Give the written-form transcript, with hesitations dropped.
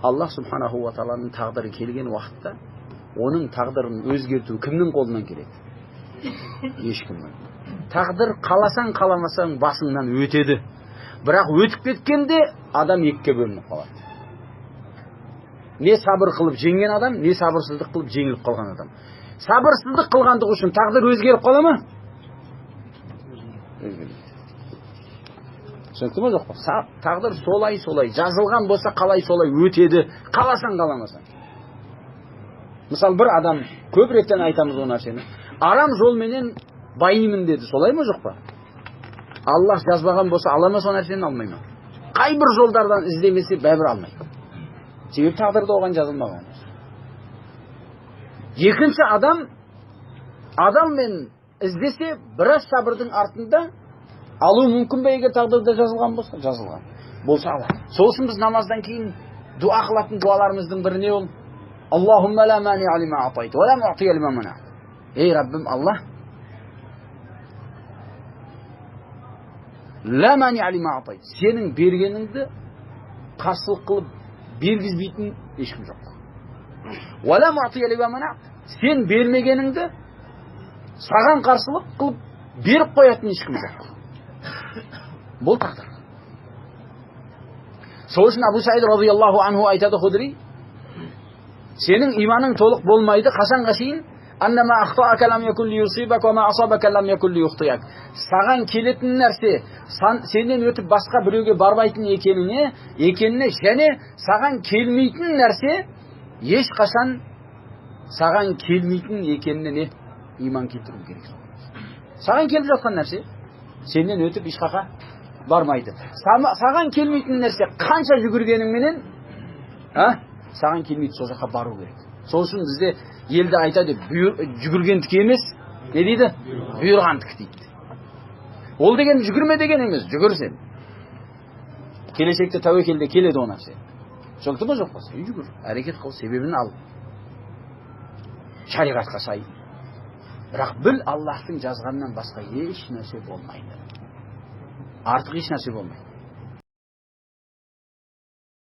Аллах субханаху ва тааланың тағдыры келген уақытта оның тағдырын өзгерту кімнің қолынан келеді? Ешкімнің. Тағдыр қаласаң қаламасаң басыңнан өтеді. Бірақ өтіп кеткенде адам екіге бөлініп қалады. Не сабыр қылып жеңген адам, не сабырсыздық қылып жеңіліп қалған адам. Сабырсыздық қылғандығы үшін тағдыр өзгеріп қала ма? Түсінікті ме жоқ па? Тағдыр солай жазылған болса қалай солай өтеді, қаласаң қаламасаң. Мысалы бір адам, көп реттен айтамыз ол нәрсені, арам жолменен байимын деді, солай ма жоқ па? Аллах жазбаған болса ала ма сол нәрсені, алмай ма? Қай бір жолдардан іздемесе бәрібір алмайды. Себебі тағдырда оған жазылмаған. Екінші адаммен іздесе біраз сабырдың артында алу мүмкін бе, егер тағдырда жазылған болса? Жазылған болса алады. Сол үшін біз намаздан кейін дуа қылатын дуаларымыздың бірі не ол? Аллахумма ла мани'a лима атайт ва ла му'ти'я лима манa'т. Ей Раббим Аллах, ла мани'a лима атайт. Сенің бергеніңді қарсылық қылып бергізбейтін ешкім жоқ. Ва ла му'ти'я лима манa'т. Сен бермегеніңді саған қарсылық қылып беріп қоятын ешкім жоқ. Бұл тағдыр. Сол үшін Абу Саид радиаллаху анху айтады, Худри, сенің иманың толық болмайды қашанға шейін? Аннама ахтаака лам якун лиюсибак ва ма асабака лам якун лиюхтияк. Саған келетін нәрсе сенен өтіп басқа біреуге бармайтын екеніне және саған келмейтін нәрсе ешқашан саған келмейтін екеніне иман келтіру керек. Саған келіп жатқан нәрсе сенен өтіп ешқақа бармайды. Саған келмейтін нәрсе қанша жүгіргеніңменен саған келмейді, сол жаққа бару керек. Сол үшін бізде елді айтады, жүгіргендікі емес, не дейді? Бұйырғандікі дейді. Ол деген жүгірме деген емес, жүгір сен. Келешекте тәуекелде келеді о нәрсе. Түсінікті ме жоқ па? Жүгір, әрекет қыл, себебін ал. Шариғатқа сай. Бірақ біл, Аллахтың жазғанынан басқа еш нәрсе болмайды. Артық еш нәрсе болмайды.